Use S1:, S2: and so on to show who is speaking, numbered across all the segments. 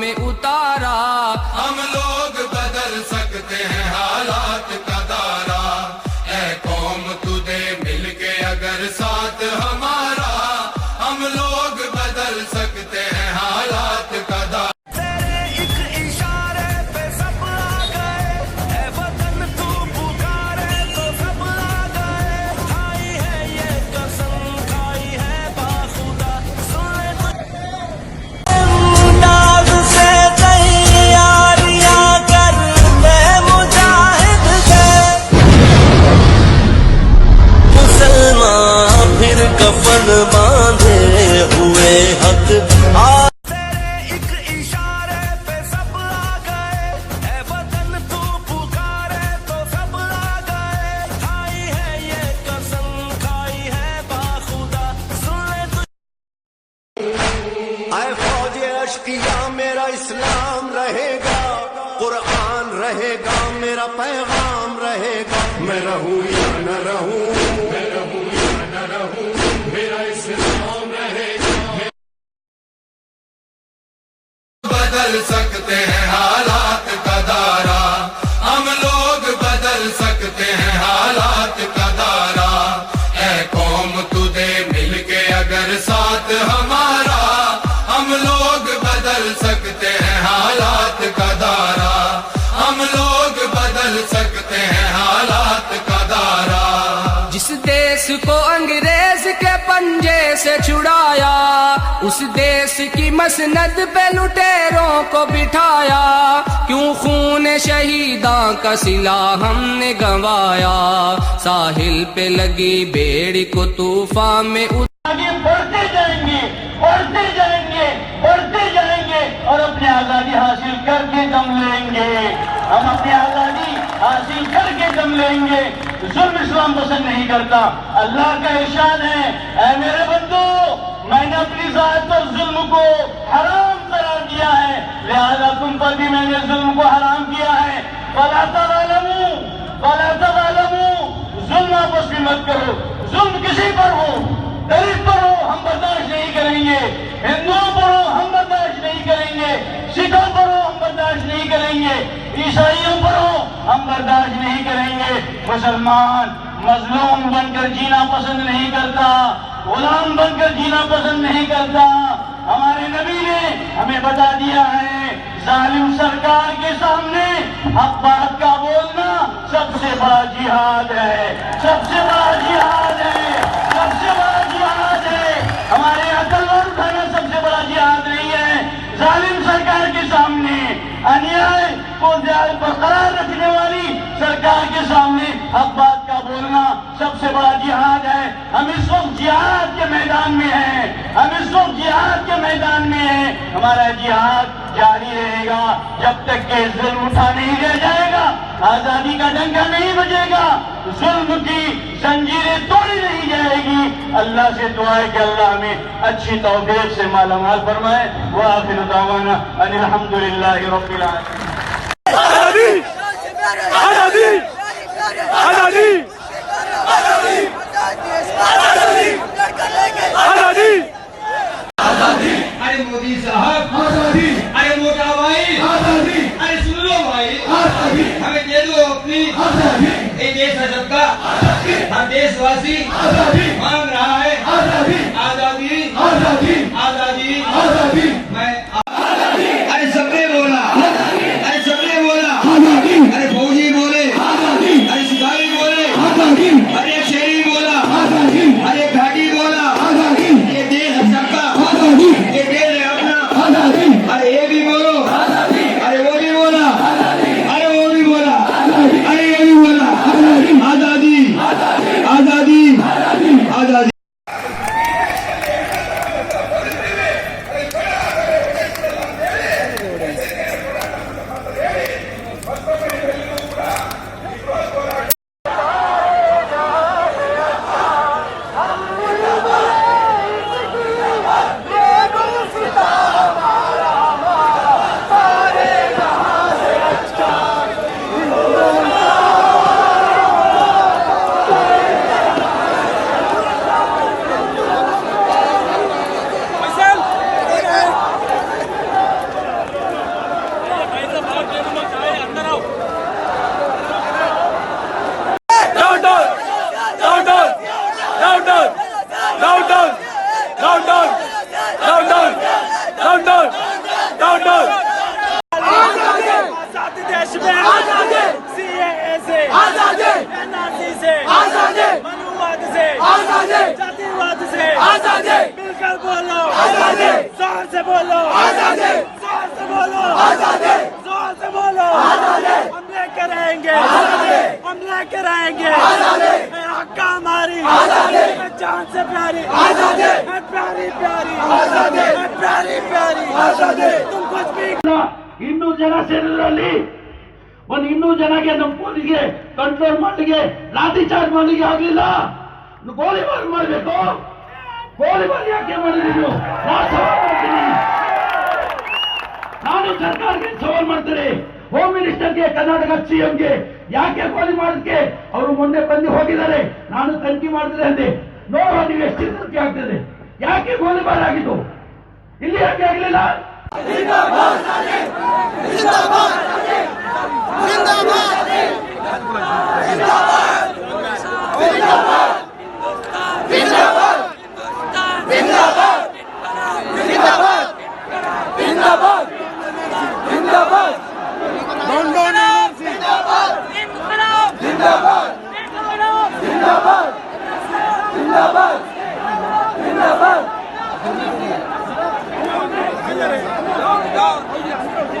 S1: में उतारा
S2: हम लोग बदल सकते हैं हालात का दारा ऐ कौम तुझे मिलके अगर साथ हमारा हम लोग बदल सकते हैं हालात का दारा
S1: तेरे एक इशारे पे सब आ गए ऐ वतन तू पुकारे तो सब आ गए खाई है ये कसम खाई है बाखुदा सुन नाज से तैयारियां कर ले मुजाहिद के मुसलमान फिर कफन बांधे हुए हक तेरे एक इशारे पे सब आ गए ऐ वतन तू पुकारे तो सब आ गए खाई है ये कसम खाई है बाखुदा सुन ले
S3: आए फौजे अश्किया मेरा इस्लाम रहेगा कुरान रहेगा मेरा पैगाम रहेगा मैं रहूं या न रहूं मेरा इस्लाम रहेगा
S2: बदल सकते हैं हालात का दारा हम लोग बदल सकते हैं हालात का दारा ऐ कौम तुझे मिलके अगर साथ हमारा हम लोग बदल सकते हैं हालात का दारा हम लोग बदल सकते हैं हालात का दारा
S1: जिस देश को अंग्रेज के पंजे से छुड़ाया उस देश की मसनद पे लुटेरों को बिठाया क्यों खून शहीदां का सिला हमने गंवाया साहिल पे लगी बेड़ी को तूफान में
S4: आगे बढ़ते जाएंगे बढ़ते जाएंगे बढ़ते जाएंगे और अपनी आजादी हासिल करके दम लेंगे हम अपनी आजादी हासिल करके दम लेंगे जुल्म इस्लाम पसंद नहीं करता अल्लाह का इरशाद है ऐ मेरे बंदो मैंने अपनी जात पर जुल्म को हराम करार दिया है लिहाजा तुम पर भी मैंने जुल्म को हराम किया है वला तज़ालमू जुल्म आपस में मत करो जुल्म किसी पर हो दलित पर हो हम बर्दाश्त नहीं करेंगे हिंदुओं पर हो हम बर्दाश्त नहीं करेंगे सिखों पर हो हम बर्दाश्त नहीं करेंगे ईसाइयों पर हो हम बर्दाश्त नहीं करेंगे मुसलमान मजलूम बनकर जीना पसंद नहीं करता गुलाम बनकर जीना पसंद नहीं करता हमारे बता दिया है, जालिम सरकार के सामने हक बात का बोलना सबसे बड़ा जिहाद है, सबसे बड़ा जिहाद है, सबसे बड़ा जिहाद है। हमारे यहाँ तलवार उठाना सबसे बड़ा जिहाद नहीं है। जालिम सरकार के सामने, अन्याय को बरकरार रखने वाली सरकार के सामने हक बात का बोलना सबसे बड़ा जिहाद है। हम इस वक्त जिहाद के मैदान में हैं, हम इस वक्त जिहाद के मैदान में हैं। हमारा जिहाद जारी रहेगा जब तक के जुल्म उठा नहीं रह जाएगा, आजादी का डंका नहीं बजेगा, जुल्म की जंजीरें तोड़ी नहीं जाएगी। अल्लाह से दुआ है कि अल्लाह हमें अच्छी तौफीक से मालामाल फरमाए। व आखिर दावाना अनिल हम्दुलिल्लाहि रब्बिल आलमीन।
S5: आजादी आजादी आजादी आजादी आजादी।
S6: अरे मोदी साहब
S5: आजादी,
S6: अरे मोटा भाई
S5: आजादी,
S6: अरे सुन लो भाई,
S5: आजादी,
S6: हमें दे दो अपनी
S5: आजादी,
S6: ये देश है सबका, हर देशवासी
S5: आजादी,
S6: मांग रहा है
S5: आजादी,
S6: आजादी
S5: आजादी,
S6: आजादी
S5: आजादी,
S6: मैं अरे सबने बोला, अरे सबने बोला,
S5: आजादी,
S6: अरे फौजी बोले,
S5: आजादी,
S6: अरे सिपाही बोले,
S5: आजादी,
S6: अरे शेरी बोला,
S5: आजादी,
S6: अरे घाटी बोला,
S5: आजादी,
S6: ये देश है सबका,
S5: आजादी,
S6: ये देश है अपना।
S5: आजादी,
S6: अरे ये भी बोलो,
S5: आजादी,
S6: अरे वो भी बोला, अरे वो भी बोला,
S5: आजादी,
S6: अरे ये भी बोला,
S5: आजादी,
S6: आजादी आजादी आजादी।
S7: आजादी देश में आजादी, सीएए से आजादी, एनआरसी से आजादी, मनुवाद से आजादी, जातिवाद से आजादी। मिलकर बोलो आजादी, जोर से बोलो आजादी, जोर से बोलो आजादी, जोर से बोलो आजादी। हम लेकर रहेंगे आजादी, हम लेकर रहेंगे आजादी। हक्का हमारी आजादी, जान से प्यारी आजादी, प्यारी प्यारी आजादी, प्यारी प्यारी आजादी। तुम कुछ भी
S4: ಇನ್ನೂ ಜನ ಸೇರಿದ್ರಲ್ಲಿ ಒಂದು 200 ಜನಕ್ಕೆ ನಮ್ಮ ಪೊಲೀಸ್ಗೆ ಕಂಟ್ರೋಲ್ ಮಾಡಲಿಕ್ಕೆ ಲಾಠಿ ಚಾರ್ಜ್ ಮಾಡಲಿಕ್ಕೆ ಆಗಲಿಲ್ಲ. ಗೋಲಿಬಾರ್ ಮಾಡಬೇಕು. ಗೋಲಿಬಾರ್ ಯಾಕೆ ಮಾಡಿದ್ರಿ ನೀವು? ನಾನು ಸರ್ಕಾರಕ್ಕೆ ಸವಾಲ್ ಮಾಡ್ತೇನೆ. ಹೋಮ್ ಮಿನಿಸ್ಟರ್ಗೆ, ಕರ್ನಾಟಕ ಸಿಎಂಗೆ ಯಾಕೆ ಗೋಲಿ ಮಾಡೋದಕ್ಕೆ ಅವರು ಮೊನ್ನೆ ಬಂದು ಹೋಗಿದ್ದಾರೆ. ನಾನು ತನಿಖೆ ಮಾಡಿದ್ರೆ ಅಂದೆ, ನೋಡುವ ನೀವು ಎಷ್ಟು ತನಿಖೆ ಆಗ್ತದೆ. ಯಾಕೆ ಗೋಲಿಬಾರ್ ಆಗಿದ್ದು? ಇಲ್ಲಿ ಯಾಕೆ ಆಗಲಿಲ್ಲ?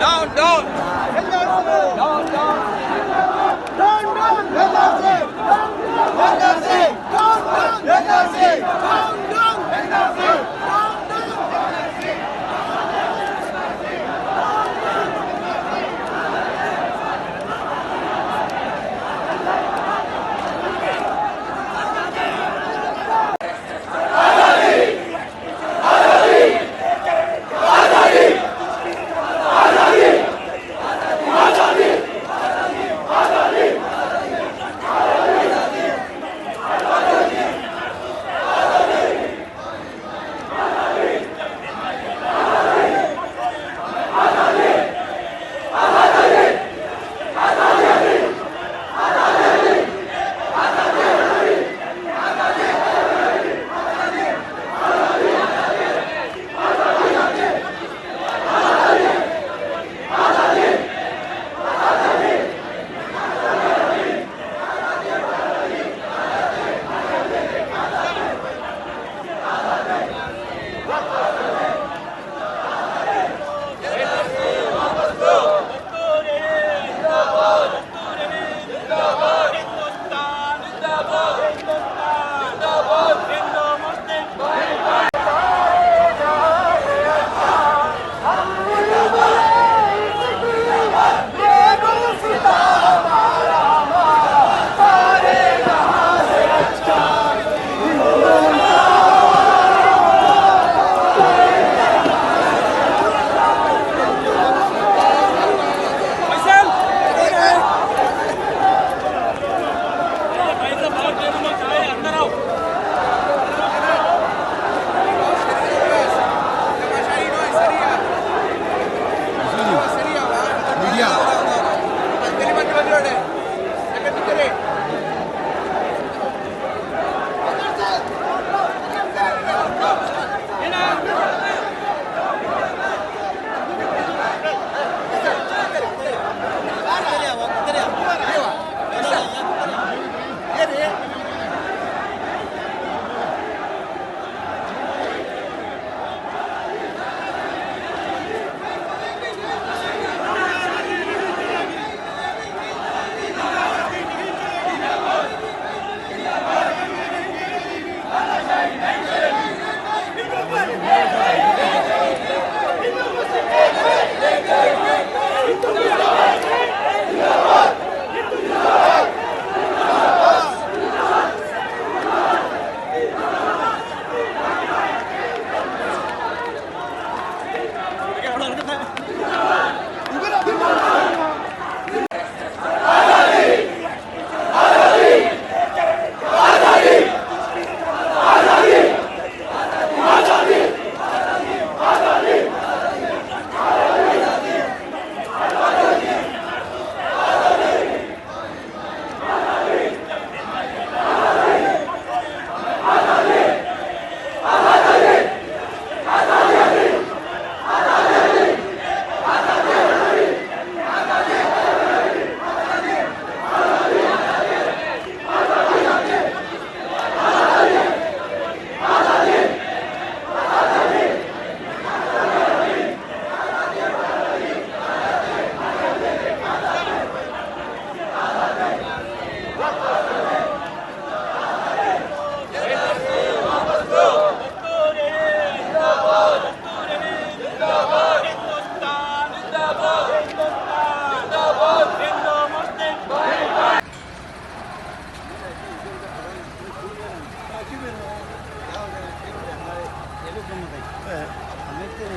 S7: Down, down, down, down, down, down, down, down, down, down, down, down,
S5: नाही